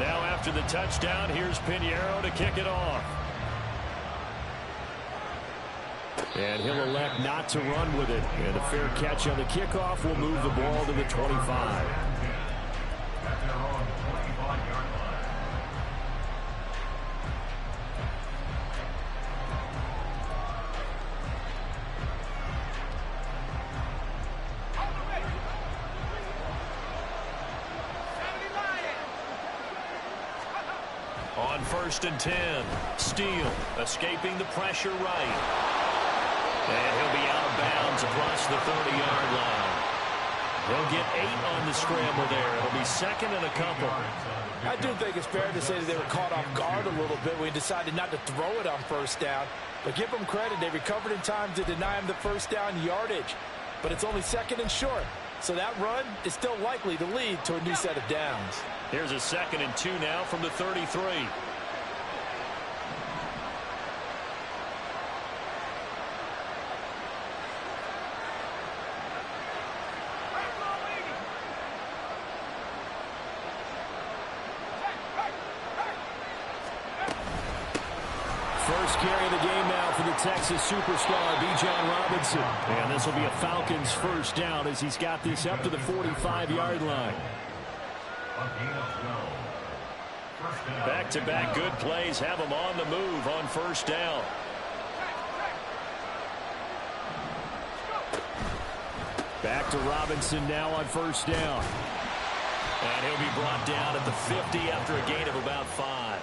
Now after the touchdown, here's Pinheiro to kick it off. And he'll elect not to run with it. And a fair catch on the kickoff will move the ball to the 25. On 1st and 10, Steele escaping the pressure right. And he'll be out of bounds across the 30-yard line. He'll get 8 on the scramble there. It'll be 2nd and a couple. I do think it's fair to say that they were caught off guard a little bit when he decided not to throw it on 1st down. But give them credit. They recovered in time to deny him the 1st down yardage. But it's only 2nd and short. So that run is still likely to lead to a new set of downs. Here's a 2nd and 2 now from the 33. First carry of the game now for the Texas superstar, Bijan Robinson. And this will be a Falcons 1st down as he's got this up to the 45-yard line. Back-to-back good plays have him on the move on 1st down. Back to Robinson now on 1st down. And he'll be brought down at the 50 after a gain of about 5.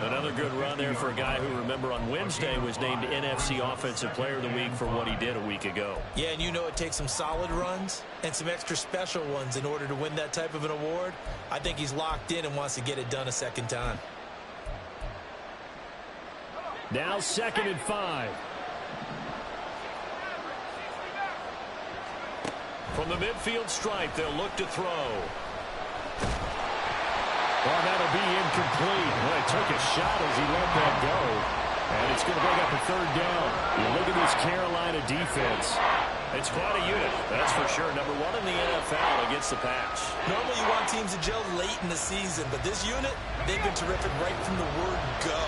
Another good run there for a guy who, remember, on Wednesday was named NFC Offensive Player of the Week for what he did a week ago. Yeah, and you know it takes some solid runs and some extra special ones in order to win that type of an award. I think he's locked in and wants to get it done a 2nd time. Now 2nd and 5. From the midfield stripe, they'll look to throw. Well, that'll be incomplete. Well, he took a shot as he let that go. And it's going to bring up a 3rd down. You look at this Carolina defense. It's quite a unit, that's for sure. Number 1 in the NFL against the pass. Normally you want teams to gel late in the season, but this unit, they've been terrific right from the word go.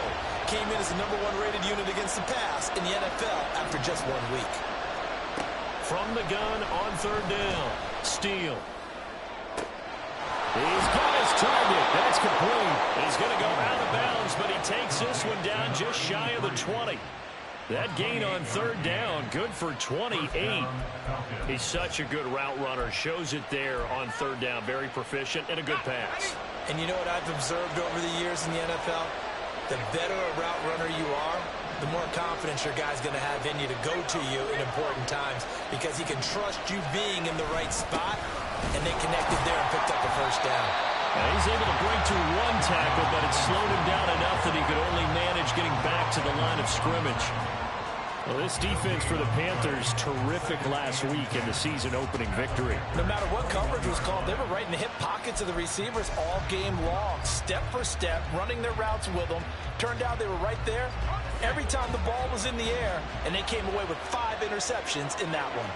Came in as the number 1 rated unit against the pass in the NFL after just 1 week. From the gun on 3rd down, Steele. He's got his target. That's complete. He's going to go out of bounds, but he takes this one down just shy of the 20. That gain on 3rd down, good for 28. He's such a good route runner. Shows it there on 3rd down. Very proficient and a good pass. And you know what I've observed over the years in the NFL? The better a route runner you are, the more confidence your guy's going to have in you to go to you in important times because he can trust you being in the right spot, and they connected there and picked up a 1st down. Now he's able to break through 1 tackle, but it slowed him down enough that he could only manage getting back to the line of scrimmage. Well, this defense for the Panthers, terrific last week in the season-opening victory. No matter what coverage was called, they were right in the hip pockets of the receivers all game long, step for step, running their routes with them. Turned out they were right there every time the ball was in the air, and they came away with 5 interceptions in that one.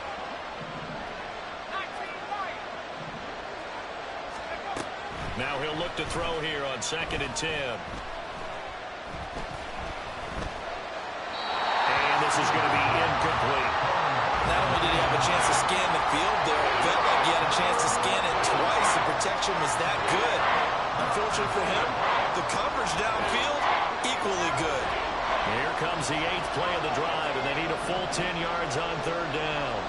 Now he'll look to throw here on 2nd and 10. And this is going to be incomplete. Not only did he have a chance to scan the field there, it felt like he had a chance to scan it twice. The protection was that good. Unfortunately for him, the coverage downfield, equally good. Here comes the 8th play of the drive, and they need a full 10 yards on 3rd down.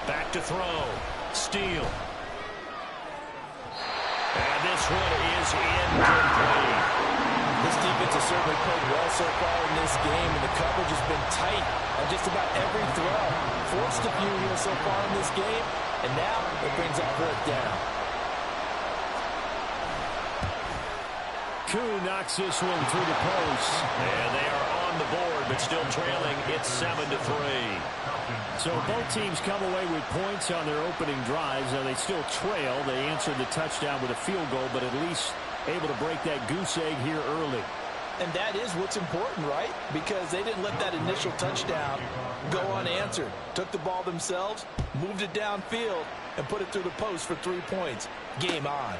Back to throw. Steele. And this one is incomplete. This defense has certainly played well so far in this game, and the coverage has been tight on just about every throw. Forced a few here so far in this game, and now it brings up 4th down. Koo knocks this one through the post. And they are on the board, but still trailing. It's 7-3. So both teams come away with points on their opening drives. Now they still trail. They answered the touchdown with a field goal, but at least able to break that goose egg here early. And that is what's important, right? Because they didn't let that initial touchdown go unanswered. Took the ball themselves, moved it downfield, and put it through the post for 3 points. Game on.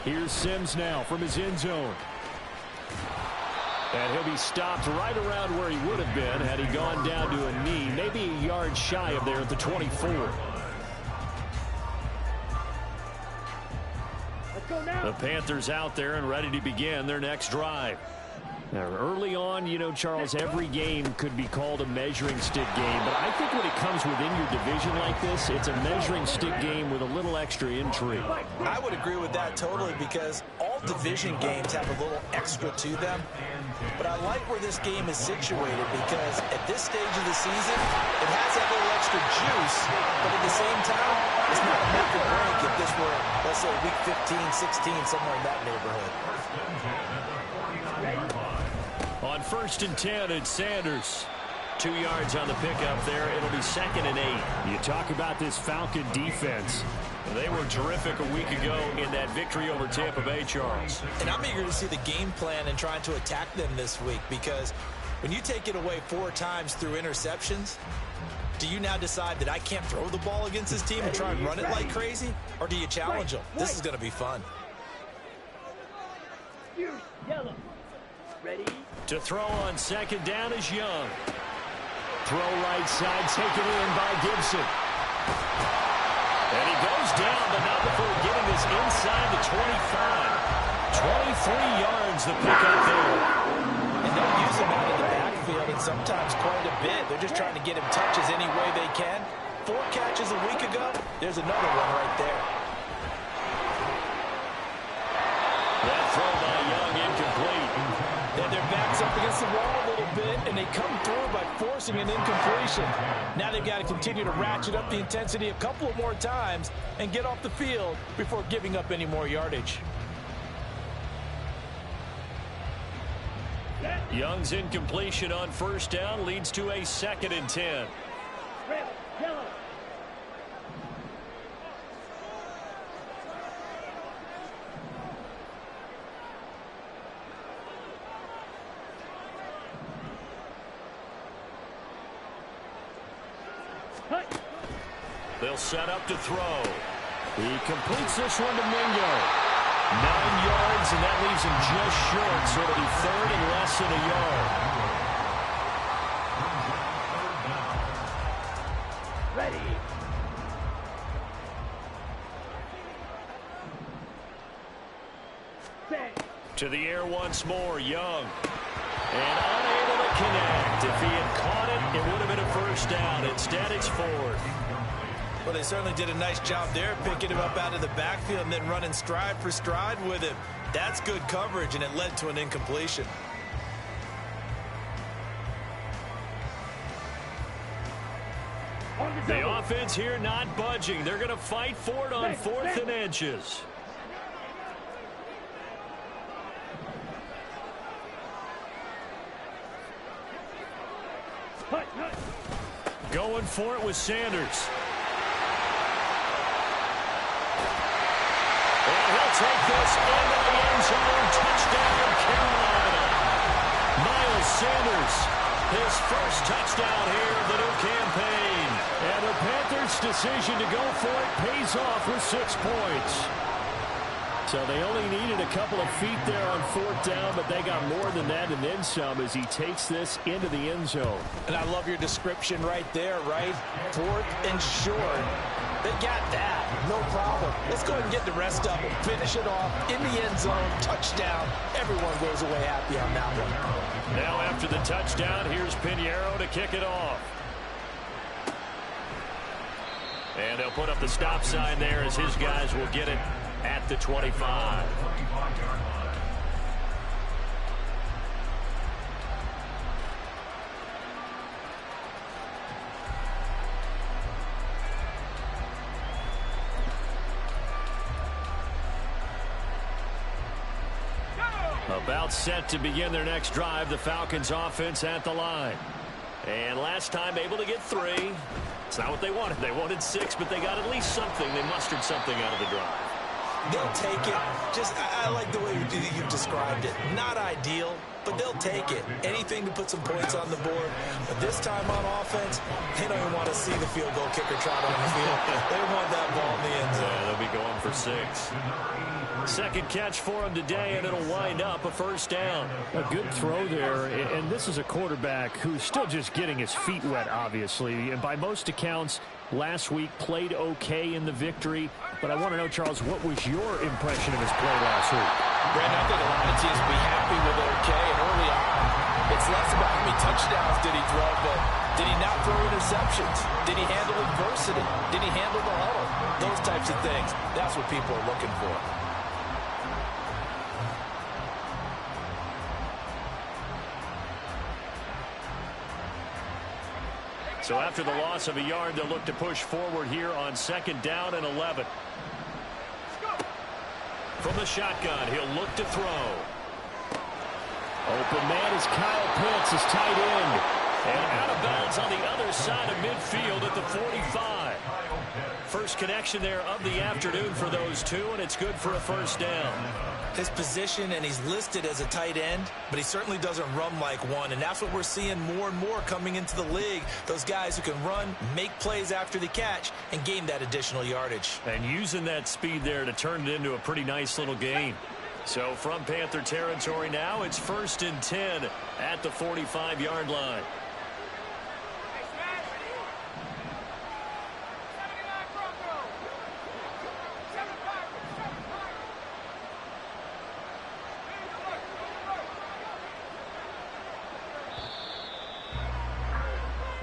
Here's Sims now from his end zone. And he'll be stopped right around where he would have been had he gone down to a knee, maybe a yard shy of there at the 24. The Panthers out there and ready to begin their next drive. Now, early on, you know, Charles, every game could be called a measuring stick game. But I think when it comes within your division like this, it's a measuring stick game with a little extra intrigue. I would agree with that totally because all division games have a little extra to them. But I like where this game is situated because at this stage of the season, it has that little extra juice. But at the same time, it's not a make or break if this were, let's say, week 15, 16, somewhere in that neighborhood. On 1st and 10, it's Sanders. 2 yards on the pickup there. It'll be 2nd and 8. You talk about this Falcon defense. They were terrific a week ago in that victory over Tampa Bay, Charles. And I'm eager to see the game plan and trying to attack them this week because when you take it away 4 times through interceptions, do you now decide that I can't throw the ball against this team and try and run it like crazy? Or do you challenge them? This is going to be fun. Yellow. Ready? To throw on 2nd down is Young. Throw right side, taken in by Gibson. And he goes down, but not before getting this inside the 25. 23 yards the pickup there. And they'll use him out of the backfield, and sometimes quite a bit. They're just trying to get him touches any way they can. 4 catches a week ago. There's another one right there. That throw by Young incomplete. And their back's up against the wall a little bit, and they come through by forcing an incompletion. Now they've got to continue to ratchet up the intensity a couple of more times and get off the field before giving up any more yardage. Young's incompletion on 1st down leads to a 2nd and 10. Red, yellow. They'll set up to throw. He completes this one to Mingo. 9 yards, and that leaves him just short, so it'll be 3rd and less than a yard. Ready. Set. To the air once more, Young. And unable to connect. If he had caught it, it would have been a 1st down. Instead, it's 4th. Well, they certainly did a nice job there, picking him up out of the backfield and then running stride for stride with him. That's good coverage, and it led to an incompletion. The offense here not budging. They're going to fight for it on 4th and inches. Going for it with Sanders. And he'll take this into the end zone. Touchdown, Carolina. Miles Sanders, his first touchdown here of the new campaign. And the Panthers' decision to go for it pays off with 6 points. So they only needed a couple of feet there on 4th down, but they got more than that and then some as he takes this into the end zone. And I love your description right there, right? 4th and short. They got that. No problem. Let's go ahead and get the rest of it. Finish it off in the end zone. Touchdown. Everyone goes away happy on that one. Now after the touchdown, here's Pinheiro to kick it off. And they'll put up the stop sign there as his guys will get it at the 25. About set to begin their next drive, the Falcons offense at the line. And last time able to get 3. It's not what they wanted. They wanted 6, but they got at least something. They mustered something out of the drive. They'll take it. Just, I like the way you've described it. Not ideal, but they'll take it. Anything to put some points on the board. But this time on offense, they don't even want to see the field goal kicker trot on the field. They want that ball in the end zone. Yeah, they'll be going for 6. Second catch for him today, and it'll wind up a first down. A good throw there, and this is a quarterback who's still just getting his feet wet, obviously. And by most accounts, last week played okay in the victory. But I want to know, Charles, what was your impression of his play last week? Brandon, I think a lot of teams will be happy with okay, and early on, it's less about how many touchdowns did he throw, but did he not throw interceptions? Did he handle adversity? Did he handle the huddle? Those types of things. That's what people are looking for. So after the loss of a yard, they'll look to push forward here on 2nd down and 11. From the shotgun, he'll look to throw. Open man is Kyle Pitts, his tight end. And out of bounds on the other side of midfield at the 45. First connection there of the afternoon for those two, and it's good for a first down. His position, and he's listed as a tight end, but he certainly doesn't run like one, and that's what we're seeing more and more coming into the league. Those guys who can run, make plays after the catch, and gain that additional yardage. And using that speed there to turn it into a pretty nice little gain. So from Panther territory now, it's 1st and 10 at the 45-yard line.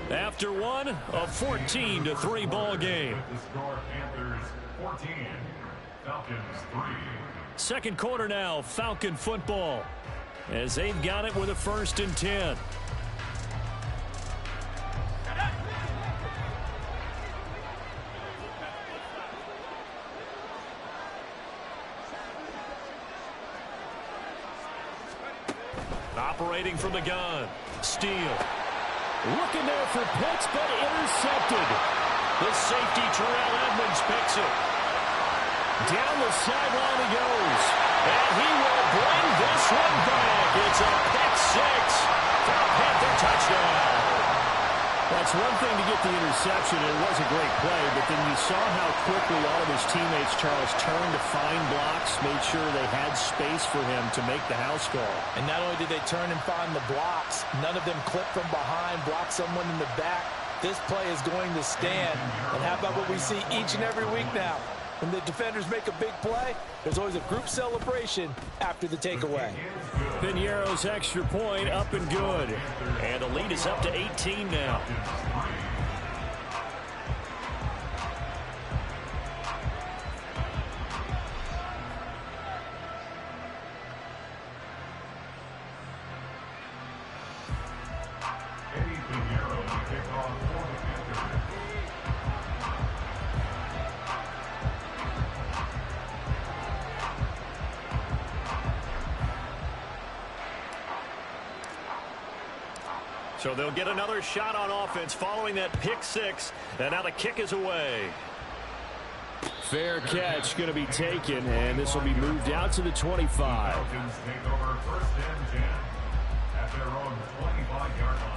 After one, a 14-3 ball game. The score, Panthers 14, Falcons 3. Second quarter now, Falcon football, as they've got it with a 1st and 10. Operating from the gun, Steele. Looking there for Pitts, but intercepted. The safety, Terrell Edmonds, picks it. Down the sideline he goes. And he will bring this one back. It's a pick 6 for a Panther touchdown. That's one thing to get the interception. It was a great play, but then you saw how quickly all of his teammates, Charles, turned to find blocks, made sure they had space for him to make the house call. And not only did they turn and find the blocks, none of them clip from behind, block someone in the back. This play is going to stand. And how about what we see each and every week now? When the defenders make a big play, there's always a group celebration after the takeaway. Piñeiro's extra point up and good. And the lead is up to 18 now. So they'll get another shot on offense following that pick 6. And now the kick is away. Fair catch going to be taken, and this will be moved out to the 25. Falcons take over 1st and 10 at their own 25-yard line.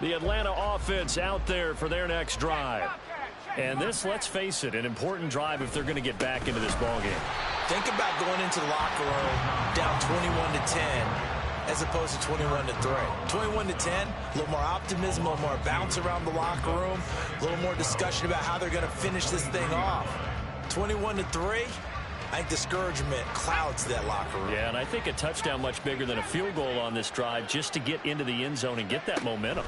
The Atlanta offense out there for their next drive. And this, let's face it, an important drive if they're going to get back into this ballgame. Think about going into the locker room down 21-10 as opposed to 21-3. 21-10, a little more optimism, a little more bounce around the locker room, a little more discussion about how they're going to finish this thing off. 21-3, I think discouragement clouds that locker room. Yeah, and I think a touchdown much bigger than a field goal on this drive just to get into the end zone and get that momentum.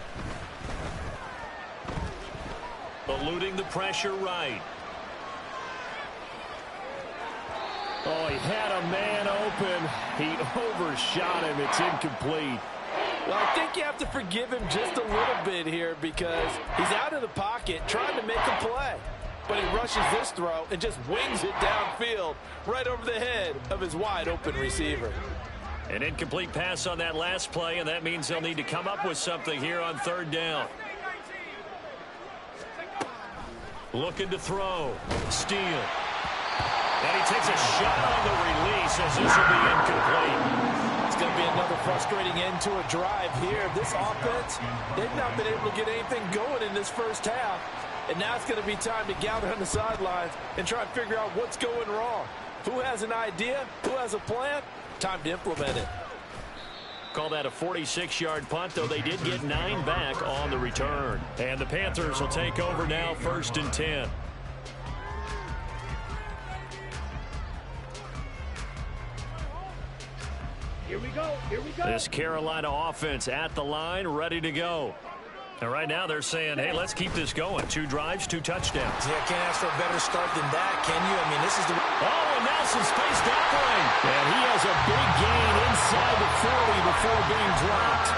Eluding the pressure right. Oh, he had a man open. He overshot him. It's incomplete. Well, I think you have to forgive him just a little bit here because he's out of the pocket trying to make a play. but he rushes this throw and just wings it downfield right over the head of his wide-open receiver. An incomplete pass on that last play, and that means they'll need to come up with something here on third down. Looking to throw. Steele. And he takes a shot on the release as this will be incomplete. It's going to be another frustrating end to a drive here. This offense, they've not been able to get anything going in this first half. And now it's going to be time to gather on the sidelines and try and figure out what's going wrong. Who has an idea? Who has a plan? Time to implement it. Call that a 46-yard punt, though they did get 9 back on the return. And the Panthers will take over now, 1st and 10. Here we go. Here we go. This Carolina offense at the line, ready to go. And right now they're saying, hey, let's keep this going. 2 drives, 2 touchdowns. Yeah, can't ask for a better start than that, can you? I mean, this is the... Oh, and now some space to operate. And he has a big gain inside the 40 before being dropped.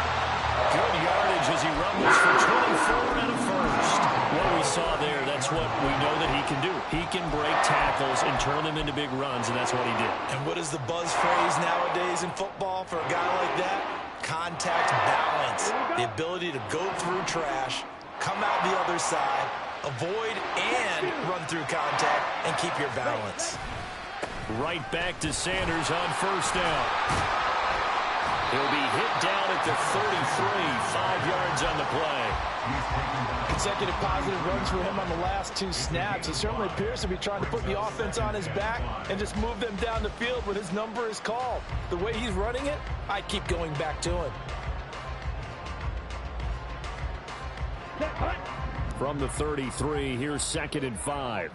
Good yardage as he rumbles for 24 and a first. What we saw there, that's what we know that he can do. He can break tackles and turn them into big runs, and that's what he did. And what is the buzz phrase nowadays in football for a guy like that? Contact balance. The ability to go through trash, come out the other side, avoid and run through contact, and keep your balance. Right back to Sanders on 1st down. He'll be hit down at the 33, 5 yards on the play. Consecutive positive runs for him on the last 2 snaps. He certainly appears to be trying to put the offense on his back and just move them down the field when his number is called. The way he's running it, I keep going back to him. From the 33, here's 2nd and 5.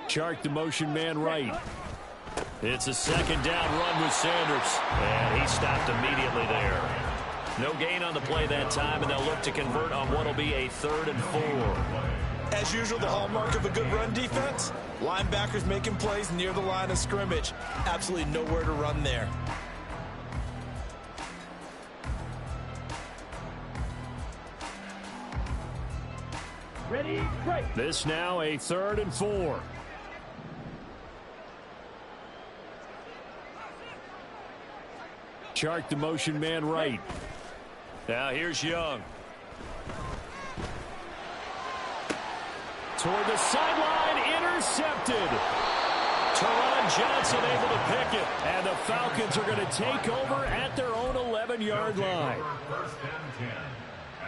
Chark the motion man right. It's a 2nd down run with Sanders. And he stopped immediately there. No gain on the play that time, and they'll look to convert on what will be a 3rd and 4. As usual, the hallmark of a good run defense, linebackers making plays near the line of scrimmage. Absolutely nowhere to run there. Ready, break. This now a 3rd and 4. Chark the motion man right. Now here's Young. Toward the sideline, intercepted. Teron Johnson able to pick it. And the Falcons are going to take over at their own 11-yard line. 1st and 10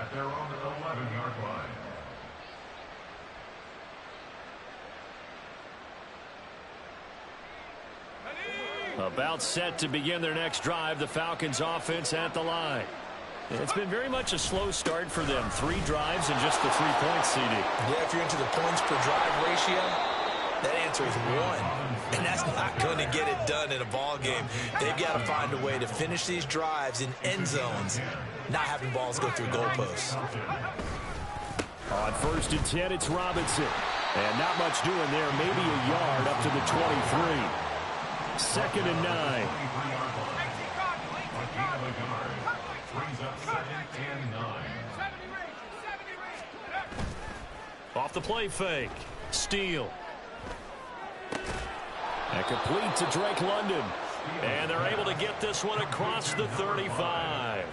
at their own 11-yard line. About set to begin their next drive, the Falcons offense at the line. It's been very much a slow start for them. 3 drives and just the 3 points, CD. Yeah, if you're into the points per drive ratio, that answer is 1. And that's not going to get it done in a ball game. They've got to find a way to finish these drives in end zones, not having balls go through goalposts. On 1st and 10, it's Robinson. And not much doing there, maybe a yard up to the 23. 2nd and 9. Off the play fake. Steele. And complete to Drake London. And they're able to get this one across the 35.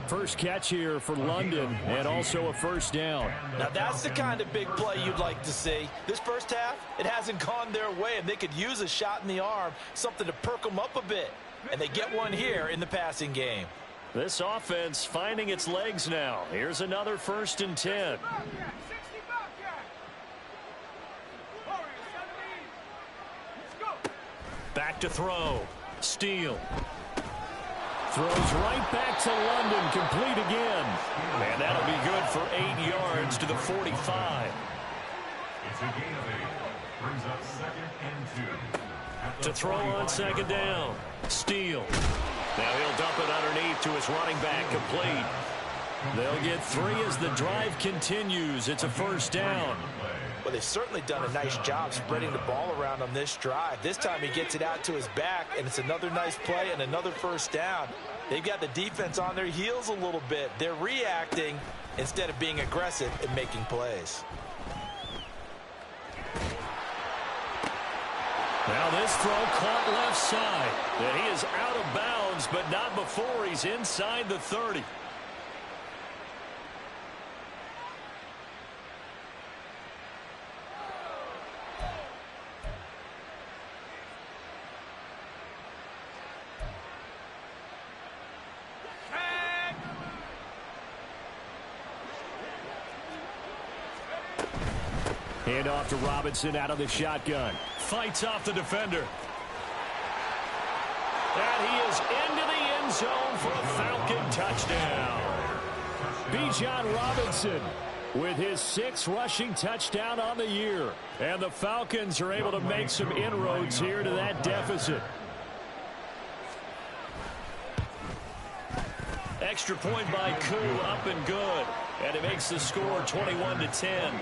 First catch here for London, and also a 1st down. Now that's the kind of big play you'd like to see. This first half, it hasn't gone their way, and they could use a shot in the arm, something to perk them up a bit. And they get one here in the passing game. This offense finding its legs now. Here's another 1st and 10. Back to throw. Steele. Throws right back to London, complete again. And that'll be good for 8 yards to the 45. It's a gain of 8. Brings up 2nd and 2. To throw on 2nd down. Steele. Now he'll dump it underneath to his running back, complete. They'll get 3 as the drive continues. It's a 1st down. Well, they've certainly done a nice job spreading the ball around on this drive. This time he gets it out to his back, and it's another nice play and another 1st down. They've got the defense on their heels a little bit. They're reacting, instead of being aggressive and making plays. Now this throw caught left side. And he is out of bounds, but not before he's inside the 30. Hand off to Robinson out of the shotgun. Fights off the defender. And he is into the end zone for a Falcon touchdown. Bijan Robinson with his 6th rushing touchdown on the year. And the Falcons are able to make some inroads here to that deficit. Extra point by Koo, up and good. And it makes the score 21-10.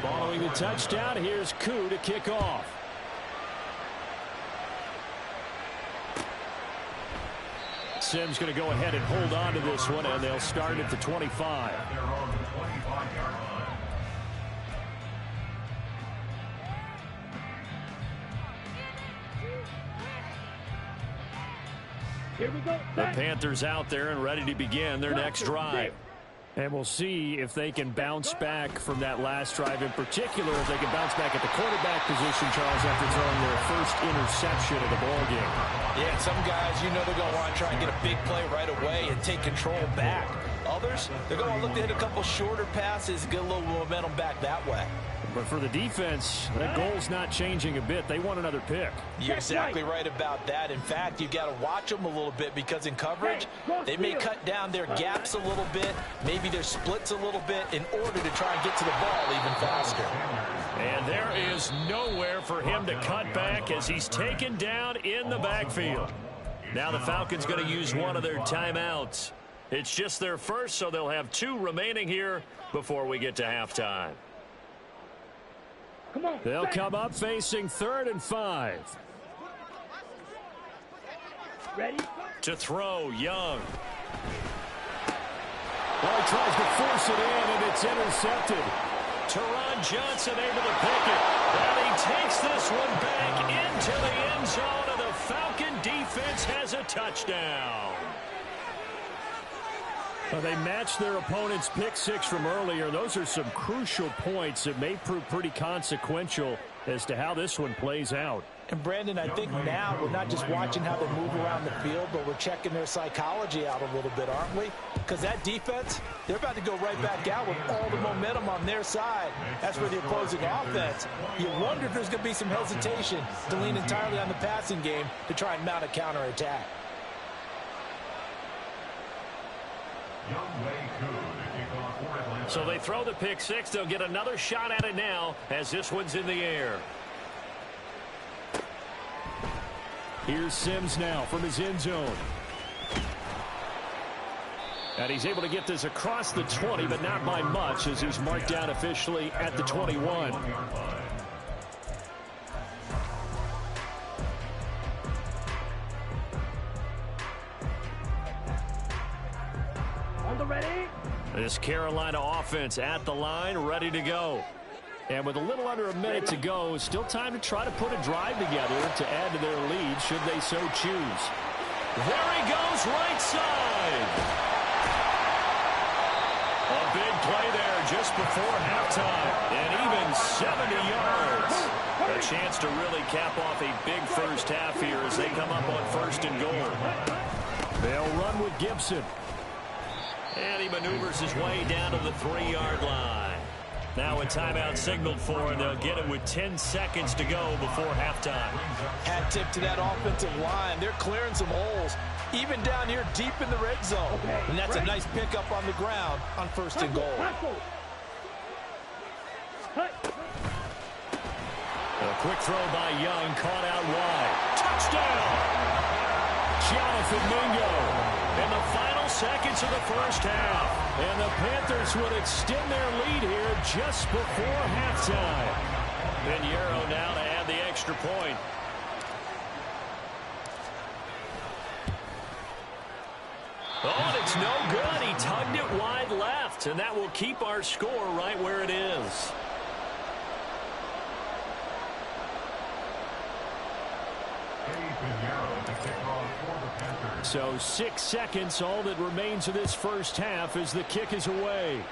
Following the touchdown, here's Koo to kick off. Sims going to go ahead and hold on to this one, and they'll start at the 25. Here we go. The Panthers out there and ready to begin their next drive. And we'll see if they can bounce back from that last drive, in particular if they can bounce back at the quarterback position, Charles, after throwing their first interception of the ballgame. Yeah, some guys, you know they're going to want to try and get a big play right away and take control back. Others, they're going to look to hit a couple shorter passes, get a little momentum back that way. But for the defense, that goal's not changing a bit. They want another pick. You're exactly right about that. In fact, you've got to watch them a little bit because in coverage, they may cut down their gaps a little bit, maybe their splits a little bit in order to try and get to the ball even faster. And there is nowhere for him to cut back as he's taken down in the backfield. Now the Falcons going to use one of their timeouts. It's just their first, so they'll have 2 remaining here before we get to halftime. They'll come up facing 3rd and 5. Ready? To throw, Young. Well, he tries to force it in, and it's intercepted. Teron Johnson able to pick it. And he takes this one back into the end zone, and the Falcon defense has a touchdown. Well, they matched their opponent's pick 6 from earlier. Those are some crucial points that may prove pretty consequential as to how this one plays out. And, Brandon, I think now we're not just watching how they move around the field, but we're checking their psychology out a little bit, aren't we? Because that defense, they're about to go right back out with all the momentum on their side. That's where the opposing offense, you wonder if there's going to be some hesitation to lean entirely on the passing game to try and mount a counterattack. So they throw the pick 6. They'll get another shot at it now as this one's in the air. Here's Sims now from his end zone. And he's able to get this across the 20, but not by much as he's marked down officially at the 21. On the ready? This Carolina offense at the line, ready to go. And with a little under a minute to go, still time to try to put a drive together to add to their lead should they so choose. There he goes, right side. A big play there just before halftime. And even 70 yards. A chance to really cap off a big first half here as they come up on 1st and goal. They'll run with Gibson. And he maneuvers his way down to the 3-yard line. Now a timeout signaled for, and they'll get it with 10 seconds to go before halftime. Hat tip to that offensive line. They're clearing some holes, even down here deep in the red zone. And that's a nice pickup on the ground on 1st and goal. A quick throw by Young, caught out wide. Touchdown! Jonathan Mingo. In the final seconds of the first half. And the Panthers would extend their lead here just before halftime. Pinheiro now to add the extra point. It's no good. He tugged it wide left, and that will keep our score right where it is. So 6 seconds, all that remains of this first half as the kick is away.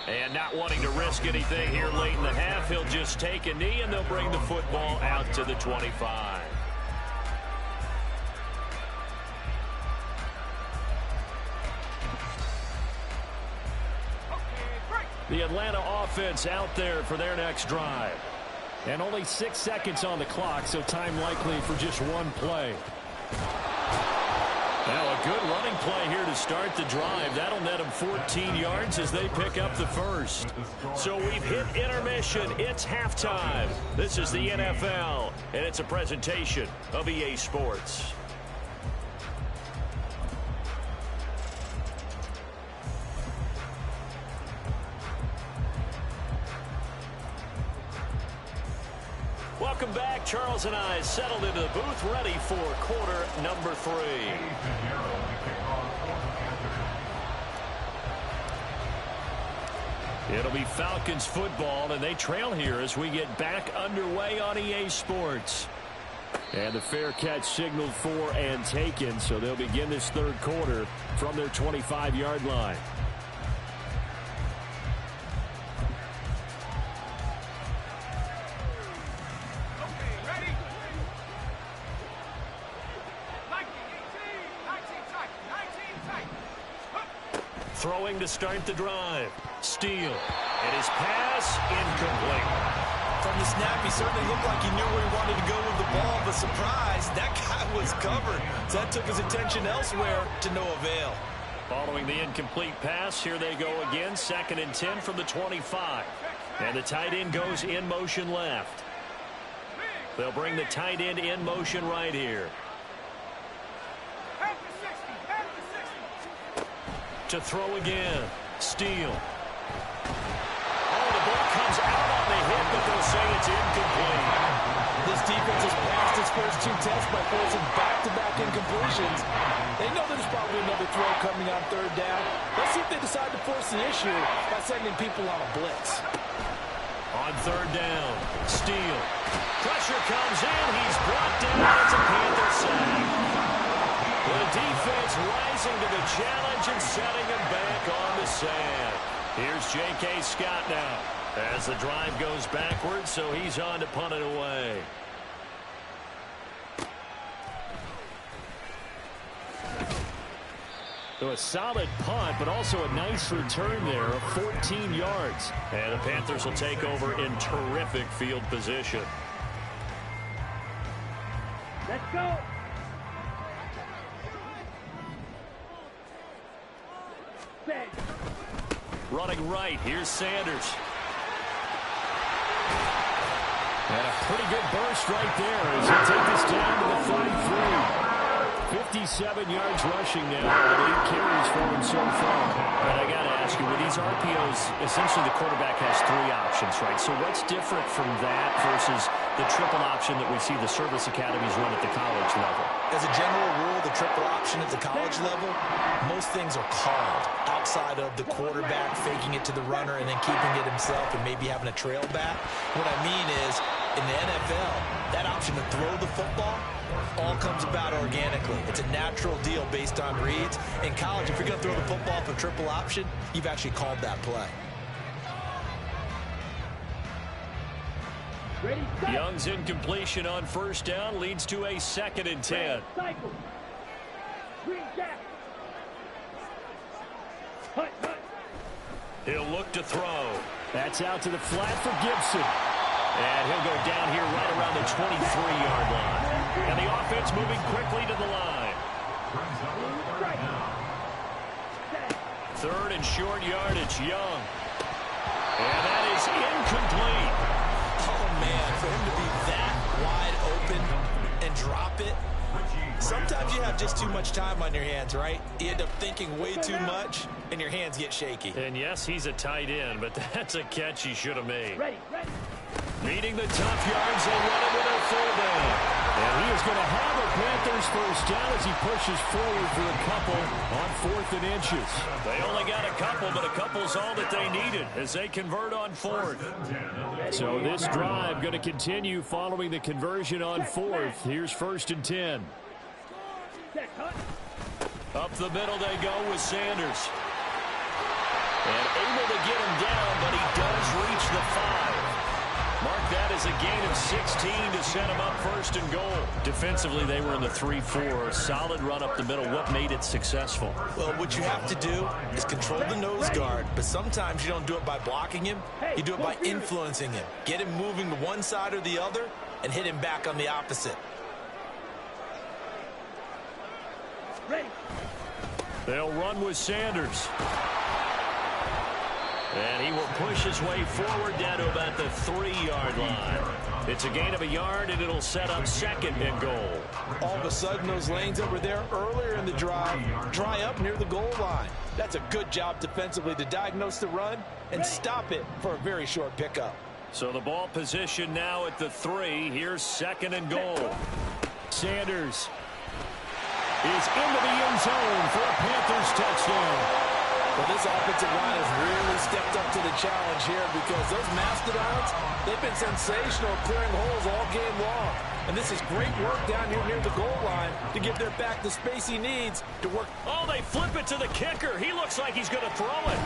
And not wanting to risk anything here late in the half, he'll just take a knee, and they'll bring the football out to the 25. The Atlanta offense out there for their next drive. And only 6 seconds on the clock, so time likely for just one play. Now a good running play here to start the drive. That'll net them 14 yards as they pick up the first. So we've hit intermission. It's halftime. This is the NFL, and it's a presentation of EA Sports. Welcome back. Charles and I settled into the booth, ready for quarter number 3. It'll be Falcons football, and they trail here as we get back underway on EA Sports. And the fair catch signaled for and taken, so they'll begin this third quarter from their 25-yard line. Throwing to start the drive. Steele. And his pass incomplete. From the snap, he certainly looked like he knew where he wanted to go with the ball, but surprise, that guy was covered. So that took his attention elsewhere to no avail. Following the incomplete pass, here they go again. 2nd and 10 from the 25. And the tight end goes in motion left. They'll bring the tight end in motion right here. To throw again. Steele. Oh, the ball comes out on the hit, but they'll say it's incomplete. This defense has passed its first 2 tests by forcing back-to-back incompletions. They know there's probably another throw coming on 3rd down. Let's see if they decide to force the issue by sending people on a blitz. On 3rd down, Steele. Pressure comes in. He's brought down. It's a Panther sack. The defense rising to the challenge and setting him back on the sand. Here's J.K. Scott now as the drive goes backwards, so he's on to punt it away. So a solid punt, but also a nice return there of 14 yards. And the Panthers will take over in terrific field position. Let's go. Running right, here's Sanders. And a pretty good burst right there as he takes us down to the 33. 57 yards rushing now, with 8 carries for him so far. And I got to ask you, with these RPOs, essentially the quarterback has 3 options, right? So what's different from that versus the triple option that we see the service academies run at the college level? As a general rule, the triple option at the college level, most things are called outside of the quarterback faking it to the runner and then keeping it himself and maybe having a trail back. What I mean is, in the NFL, that option to throw the football all comes about organically. It's a natural deal based on reads. In college, if you're going to throw the football for triple option, you've actually called that play. Young's incompletion on 1st down leads to a 2nd and 10. Cycle. Green jack. Hut, hut. He'll look to throw. That's out to the flat for Gibson. And he'll go down here right around the 23-yard line. And the offense moving quickly to the line. 3rd and short yardage, Young. And that is incomplete. Oh, man, for him to be that wide open and drop it. Sometimes you have just too much time on your hands, right? You end up thinking way too much, and your hands get shaky. And yes, he's a tight end, but that's a catch he should have made. Ready, ready. Meeting the tough yards, they run it with a 4th down. And he is going to have a Panthers first down as he pushes forward for a couple on 4th and inches. They only got a couple, but a couple's all that they needed as they convert on 4th. So this drive going to continue following the conversion on 4th. Here's 1st and 10. Up the middle they go with Sanders. And able to get him down, but he does reach the 5. Mark that as a gain of 16 to set him up 1st and goal. Defensively, they were in the 3-4. Solid run up the middle. What made it successful? Well, what you have to do is control the nose guard, but sometimes you don't do it by blocking him. You do it by influencing him. Get him moving to one side or the other and hit him back on the opposite. They'll run with Sanders. And he will push his way forward down to about the 3-yard line. It's a gain of a yard, and it'll set up 2nd and goal. All of a sudden, those lanes that were there earlier in the drive dry up near the goal line. That's a good job defensively to diagnose the run and stop it for a very short pickup. So the ball position now at the 3. Here's 2nd and goal. Sanders is into the end zone for a Panthers touchdown. Well, this offensive line has really stepped up to the challenge here because those Mastodons, they've been sensational clearing holes all game long. And this is great work down here near the goal line to give their back the space he needs to work. Oh, they flip it to the kicker. He looks like he's going to throw it.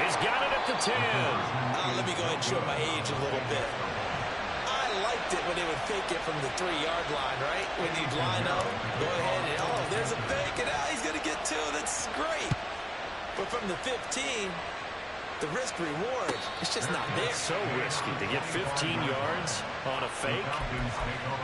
He's got it at the 10. Let me go ahead and show my age a little bit. I liked it when they would fake it from the 3-yard line, right? When you'd line up, go ahead and, oh, there's a fake, and he's going to get 2. That's great. But from the 15, the risk-reward, it's just not there. So risky to get 15 yards on a fake.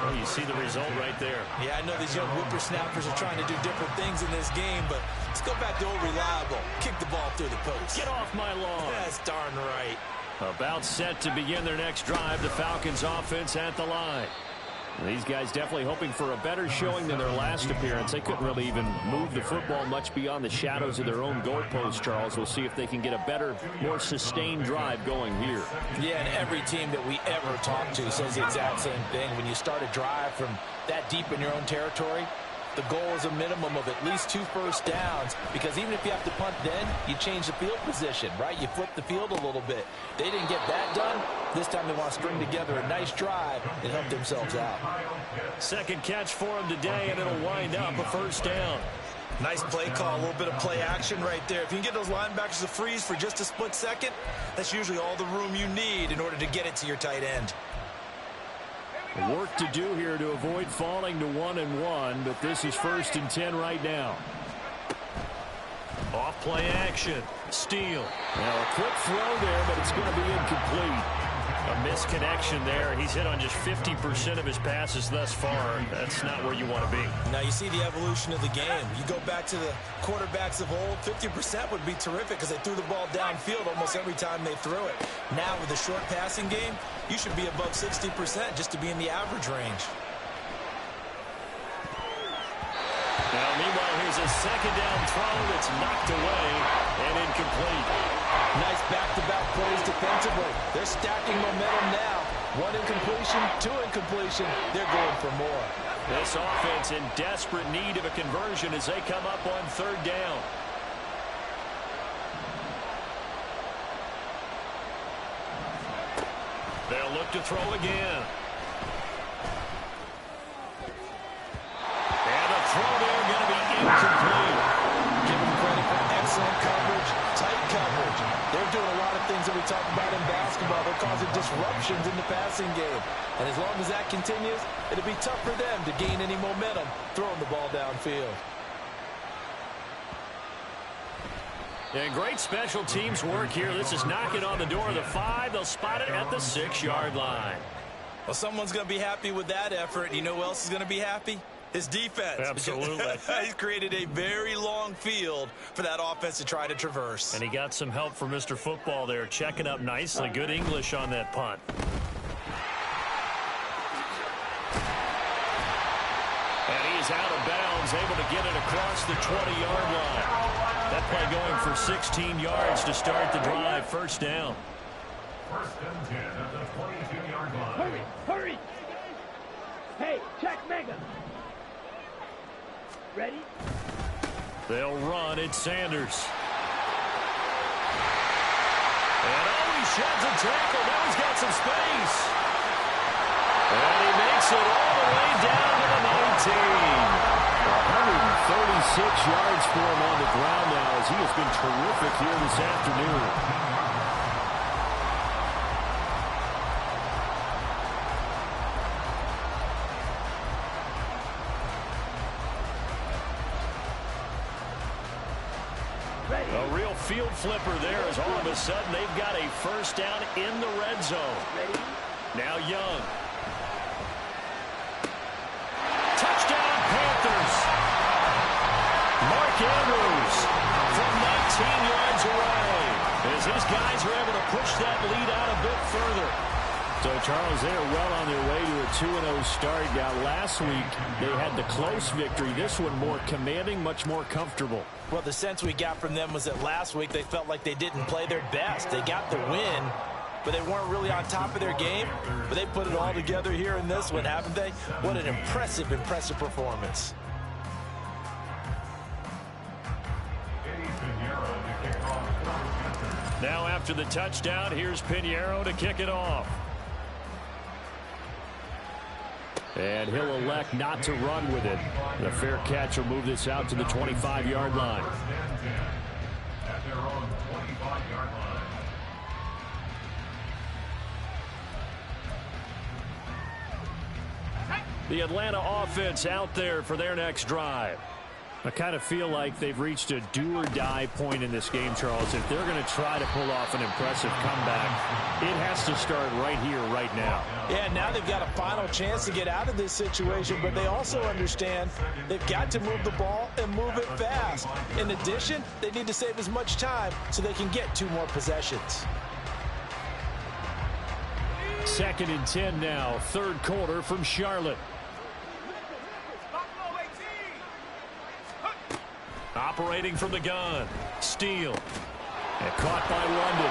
Well, you see the result right there. Yeah, I know these young whippersnappers are trying to do different things in this game, but let's go back to old reliable. Kick the ball through the post. Get off my lawn. That's darn right. About set to begin their next drive, the Falcons offense at the line. These guys definitely hoping for a better showing than their last appearance. They couldn't really even move the football much beyond the shadows of their own goalpost, Charles. We'll see if they can get a better, more sustained drive going here. Yeah, and every team that we ever talk to says the exact same thing. When you start a drive from that deep in your own territory, the goal is a minimum of at least 2 first downs, because even if you have to punt then, you change the field position, right? You flip the field a little bit. They didn't get that done. This time they want to string together a nice drive and help themselves out. 2nd catch for him today, and it'll wind up a 1st down. Nice play call, a little bit of play action right there. If you can get those linebackers to freeze for just a split second, that's usually all the room you need in order to get it to your tight end. Work to do here to avoid falling to 1-1, but this is 1st and 10 right now. Off play action. Steele. Now a quick throw there, but it's going to be incomplete. A misconnection there. He's hit on just 50% of his passes thus far. That's not where you want to be. Now you see the evolution of the game. You go back to the quarterbacks of old, 50% would be terrific because they threw the ball downfield almost every time they threw it. Now with the short passing game, you should be above 60% just to be in the average range. Now, meanwhile, here's a 2nd down throw that's knocked away and incomplete. Nice back-to-back plays defensively. They're stacking momentum now. 1 incompletion, 2 incompletion. They're going for more. This offense in desperate need of a conversion as they come up on 3rd down. They'll look to throw again. And the throw there going to be incomplete. Give them credit for excellent coverage, tight coverage. They're doing a lot of things that we talk about in basketball. They're causing disruptions in the passing game. And as long as that continues, it'll be tough for them to gain any momentum throwing the ball downfield. And great special teams work here. This is knocking on the door of the 5. They'll spot it at the 6-yard line. Well, someone's going to be happy with that effort. You know who else is going to be happy? His defense. Absolutely. He's created a very long field for that offense to try to traverse. And he got some help from Mr. Football there, checking up nicely. Good English on that punt. And he's out of bounds, able to get it across the 20-yard line. That play going for 16 yards to start the drive. 1st down. 1st and 10 at the 22-yard line. Hurry, hurry! Hey, check mega. Ready? They'll run. It's Sanders. And he sheds a tackle. Now he's got some space. And he makes it all the way down to the 19. 136 yards for him on the ground now as he has been terrific here this afternoon. A real field flipper there as all of a sudden they've got a first down in the red zone. Now Young. Touchdown Panthers. Mark Andrews from 19 yards away as his guys are able to push that lead out a bit further. So, Charles, they are well on their way to a 2-0 start. Now, last week, they had the close victory. This one more commanding, much more comfortable. Well, the sense we got from them was that last week they felt like they didn't play their best. They got the win, but they weren't really on top of their game. But they put it all together here in this one, haven't they? What an impressive, impressive performance. Now after the touchdown, here's Pinheiro to kick it off. And he'll elect not to run with it. And a fair catch will move this out to the 25-yard line. At their own 25-yard line. The Atlanta offense out there for their next drive. I kind of feel like they've reached a do-or-die point in this game, Charles. If they're going to try to pull off an impressive comeback, it has to start right here, right now. Yeah, now they've got a final chance to get out of this situation, but they also understand they've got to move the ball and move it fast. In addition, they need to save as much time so they can get 2 more possessions. 2nd and 10 now, third quarter from Charlotte. Operating from the gun. Steele. And caught by London.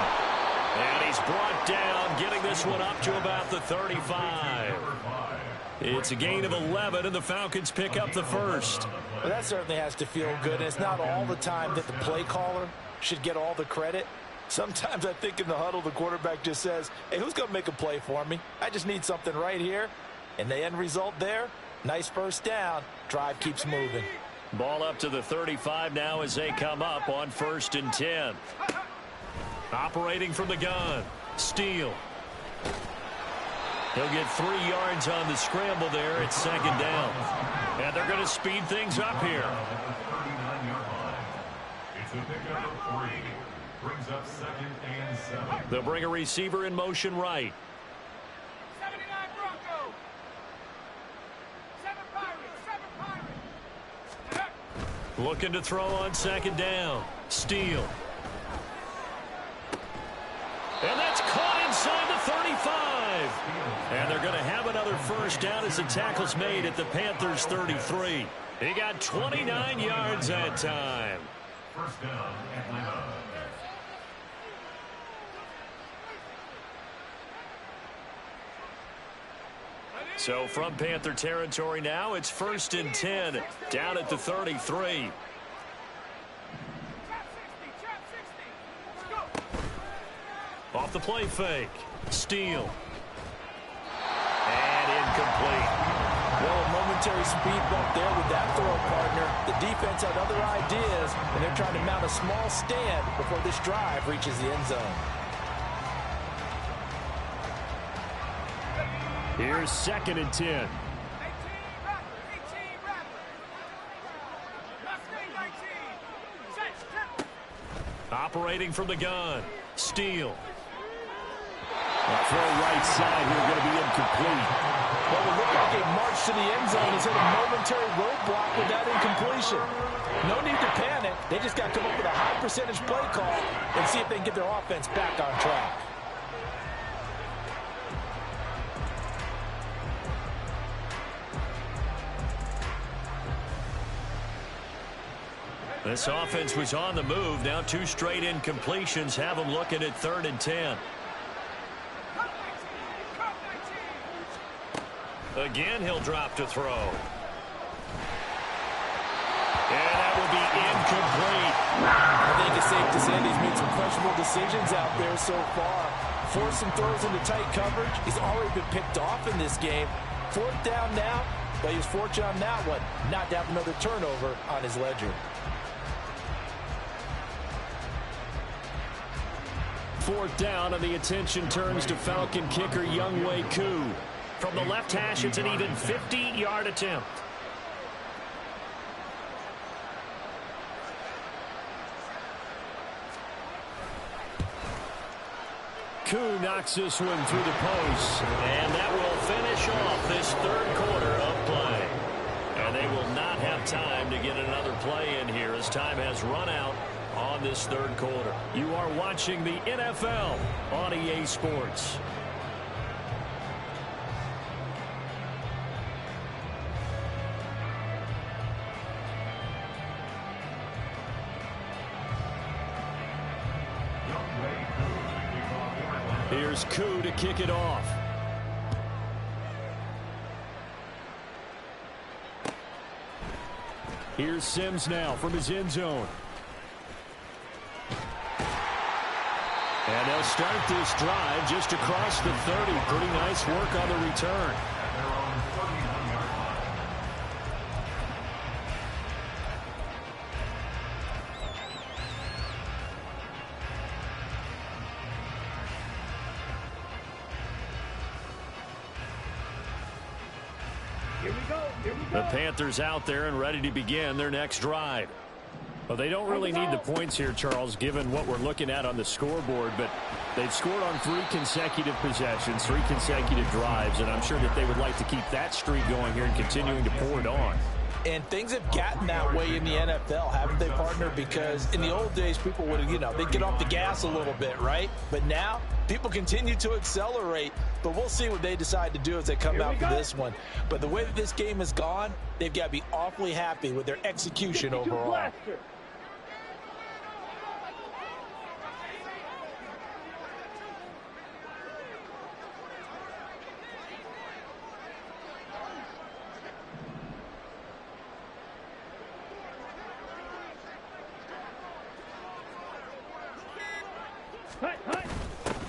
And he's brought down, getting this one up to about the 35. It's a gain of 11, and the Falcons pick up the first. Well, that certainly has to feel good. And it's not all the time that the play caller should get all the credit. Sometimes I think in the huddle, the quarterback just says, hey, who's going to make a play for me? I just need something right here. And the end result there, nice first down. Drive keeps moving. Ball up to the 35 now as they come up on 1st and 10. Operating from the gun. Steele. He'll get 3 yards on the scramble there. It's 2nd down. And they're going to speed things up here. It's a pickup of 3. Brings up 2nd and 7. They'll bring a receiver in motion right. 79 Bronco. 7 Pirates. 7 Pirates. Looking to throw on 2nd down. Steele. And that's caught inside the 35. And they're going to have another first down as the tackle's made at the Panthers' 33. He got 29 yards that time. First down, Atlanta. So from Panther territory now, it's 1st and 10 down at the 33. Off the play fake. Steele. And incomplete. Well, a momentary speed bump there with that throw, partner. The defense had other ideas, and they're trying to mount a small stand before this drive reaches the end zone. Here's 2nd and 10. Operating from the gun. Steele. Throw right side here going to be incomplete. Well, it looked like a march to the end zone has hit a momentary roadblock with that incompletion. No need to panic. They just got to come up with a high percentage play call and see if they can get their offense back on track. This offense was on the move. Now 2 straight incompletions have them looking at 3rd and 10. Again, he'll drop to throw. And that will be incomplete. I think it's safe to say he's made some questionable decisions out there so far. Forced some throws into tight coverage. He's already been picked off in this game. 4th down now, but he was fortunate on that one. Not to have another turnover on his ledger. 4th down, and the attention turns to Falcon kicker Younghoe Koo. From the left hash, it's an even 50-yard attempt. Koo knocks this one through the post. And that will finish off this 3rd quarter of play. And they will not have time to get another play in here as time has run out on this 3rd quarter. You are watching the NFL on EA Sports. Here's Koo to kick it off. Here's Sims now from his end zone. And they'll start this drive just across the 30. Pretty nice work on the return. The Panthers out there and ready to begin their next drive. Well, they don't really need the points here, Charles, given what we're looking at on the scoreboard, but they've scored on 3 consecutive possessions, 3 consecutive drives, and I'm sure that they would like to keep that streak going here and continuing to pour it on. And things have gotten that way in the NFL, haven't they, partner? Because in the old days, people would, they'd get off the gas a little bit, right? But now, people continue to accelerate. But we'll see what they decide to do as they come out for this one. But the way that this game has gone, they've got to be awfully happy with their execution overall.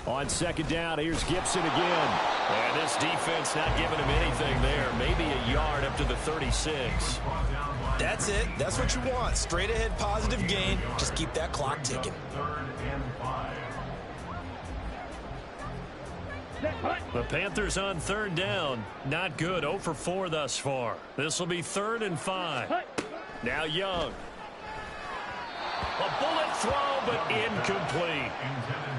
On 2nd down, here's Gibson again. And this defense not giving him anything there. Maybe a yard up to the 36. That's it. That's what you want. Straight ahead positive gain. Just keep that clock ticking. The Panthers on 3rd down. Not good. 0 for 4 thus far. This will be 3rd and 5. Now Young. A bullet throw, but incomplete.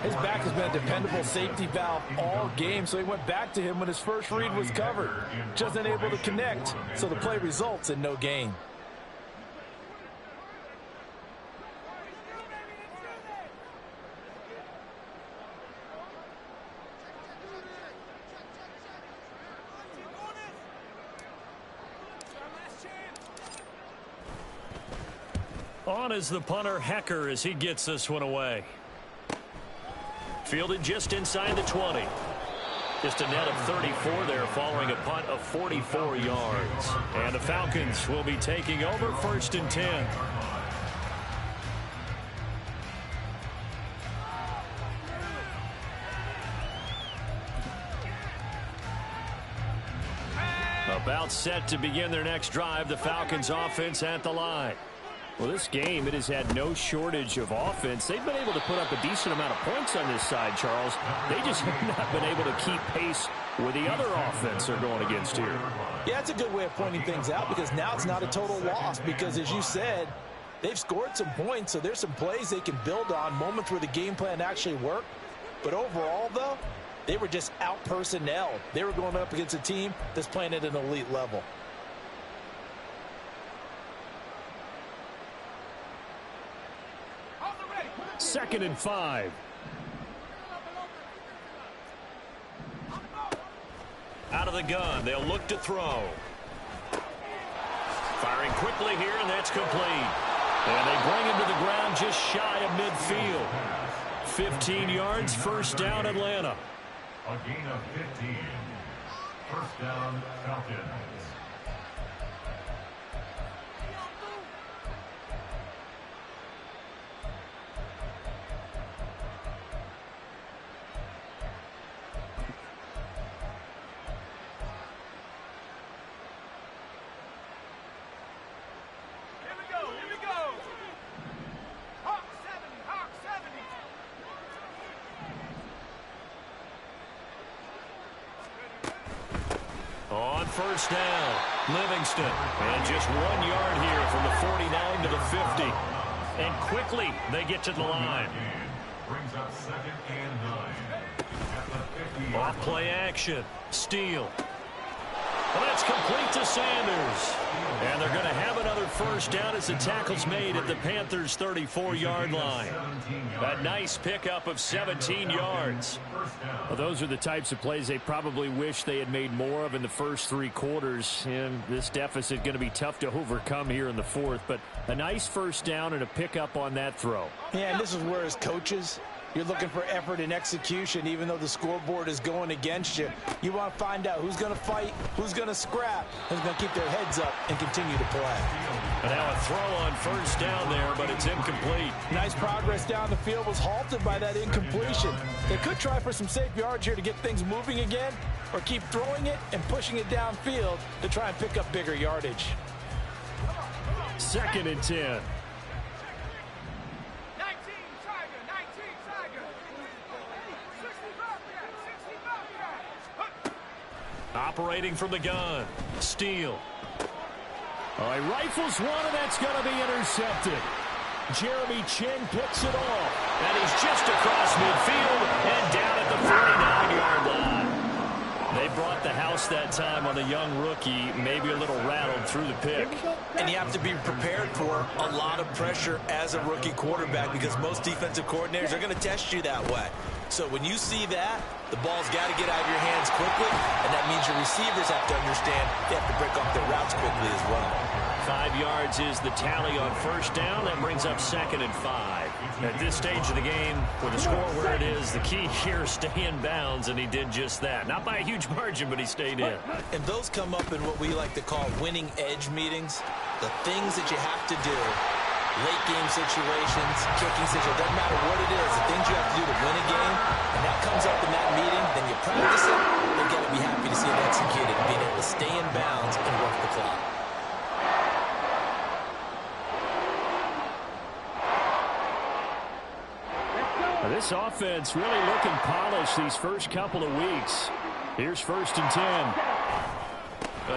His back has been a dependable safety valve all game, so he went back to him when his first read was covered. Just unable to connect, so the play results in no gain. On is the punter, Hecker, as he gets this one away. Fielded just inside the 20. Just a net of 34 there following a punt of 44 yards. And the Falcons will be taking over 1st and 10. About set to begin their next drive. The Falcons offense at the line. Well, this game, it has had no shortage of offense. They've been able to put up a decent amount of points on this side, Charles. They just have not been able to keep pace with the other offense they're going against here. Yeah, that's a good way of pointing things out because now it's not a total loss because, as you said, they've scored some points, so there's some plays they can build on, moments where the game plan actually worked. But overall, though, they were just out-personnel. They were going up against a team that's playing at an elite level. Second and 5. Out of the gun, they'll look to throw. Firing quickly here, and that's complete. And they bring him to the ground just shy of midfield. 15 yards, 1st down, Atlanta. A gain of 15. First down, Falcons. On first down, Livingston. And just 1 yard here from the 49 to the 50. And quickly, they get to the line. Brings up 2nd and 9. At the 50. Off play action. Steele. Well, that's complete to Sanders. And they're going to have another first down as the tackle's made at the Panthers' 34-yard line. A nice pickup of 17 yards. Well, those are the types of plays they probably wish they had made more of in the first 3 quarters. And this deficit going to be tough to overcome here in the 4th. But a nice first down and a pickup on that throw. Yeah, and this is where as coaches, you're looking for effort and execution, even though the scoreboard is going against you. You want to find out who's going to fight, who's going to scrap, who's going to keep their heads up and continue to play. And now a throw on first down there, but it's incomplete. Nice progress down the field was halted by that incompletion. They could try for some safe yards here to get things moving again, or keep throwing it and pushing it downfield to try and pick up bigger yardage. 2nd and 10. Operating from the gun. Steele. All right, rifles one, and that's going to be intercepted. Jeremy Chin picks it off. And he's just across midfield and down at the 49-yard line. They brought the house that time on the young rookie, maybe a little rattled through the pick. And you have to be prepared for a lot of pressure as a rookie quarterback because most defensive coordinators are going to test you that way. So when you see that, the ball's got to get out of your hands quickly, and that means your receivers have to understand they have to break off their routes quickly as well. 5 yards is the tally on first down. That brings up 2nd and 5. At this stage of the game, with the score where it is, the key here is stay in bounds, and he did just that. Not by a huge margin, but he stayed in. And those come up in what we like to call winning edge meetings. The things that you have to do, late game situations, kicking situations, doesn't matter what it is, the things you have to do to win a game, and that comes up in that meeting, then you practice it, you're going to be happy to see it executed, being able to stay in bounds and work the clock. This offense really looking polished these first couple of weeks. Here's 1st and 10.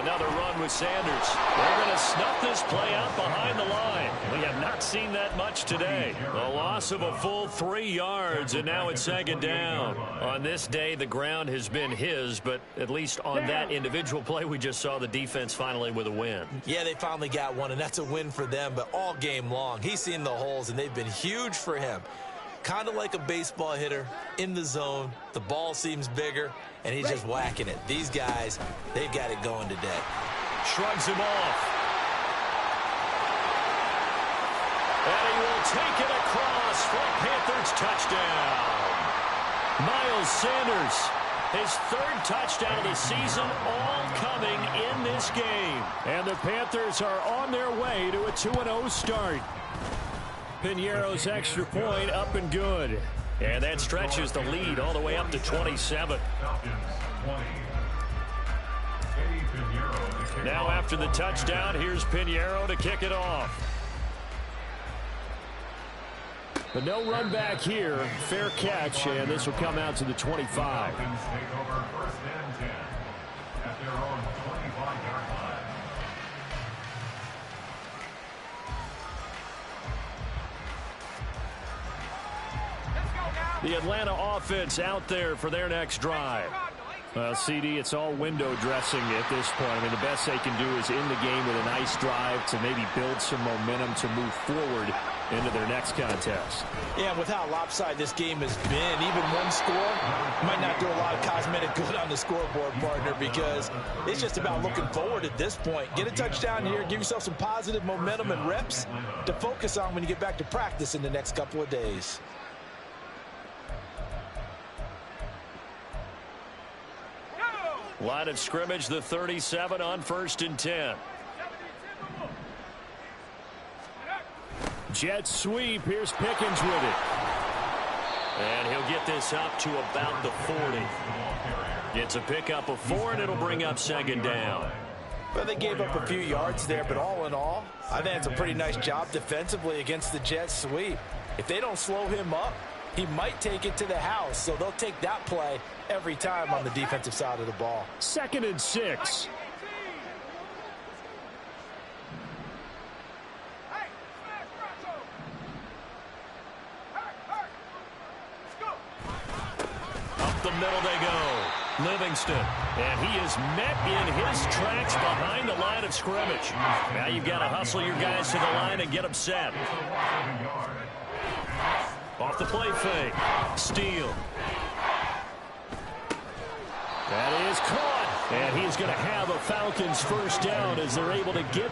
Another run with Sanders. They're going to snuff this play out behind the line. We have not seen that much today. A loss of a full 3 yards, and now it's 2nd down. On this day, the ground has been his, but at least on that individual play, we just saw the defense finally with a win. Yeah, they finally got one, and that's a win for them, but all game long, he's seen the holes, and they've been huge for him. Kind of like a baseball hitter in the zone. The ball seems bigger, and he's just whacking it. These guys, they've got it going today. Shrugs him off. And he will take it across for a Panthers touchdown. Miles Sanders, his 3rd touchdown of the season, all coming in this game. And the Panthers are on their way to a 2-0 start. Piñeiro's extra point up and good. And that stretches the lead all the way up to 27. Now after the touchdown, here's Piñeiro to kick it off. But no run back here. Fair catch, and this will come out to the 25. The Atlanta offense out there for their next drive. CD, it's all window dressing at this point. I mean, the best they can do is in the game with a nice drive to maybe build some momentum to move forward into their next contest. Yeah, with how lopsided this game has been, even one score might not do a lot of cosmetic good on the scoreboard, partner, because it's just about looking forward at this point. Get a touchdown here, give yourself some positive momentum and reps to focus on when you get back to practice in the next couple of days. Line of scrimmage, the 37 on 1st and 10. Jet sweep. Here's Pickens with it. And he'll get this up to about the 40. Gets a pickup of 4, and it'll bring up 2nd down. Well, they gave up a few yards there, but all in all, I think it's a pretty nice job defensively against the jet sweep. If they don't slow him up, he might take it to the house, so they'll take that play every time on the defensive side of the ball. 2nd and 6. Up the middle they go. Livingston, and he is met in his tracks behind the line of scrimmage. Now you've got to hustle your guys to the line and get them set. Off the play fake. Steele. That is caught. And he's going to have a Falcons 1st down as they're able to get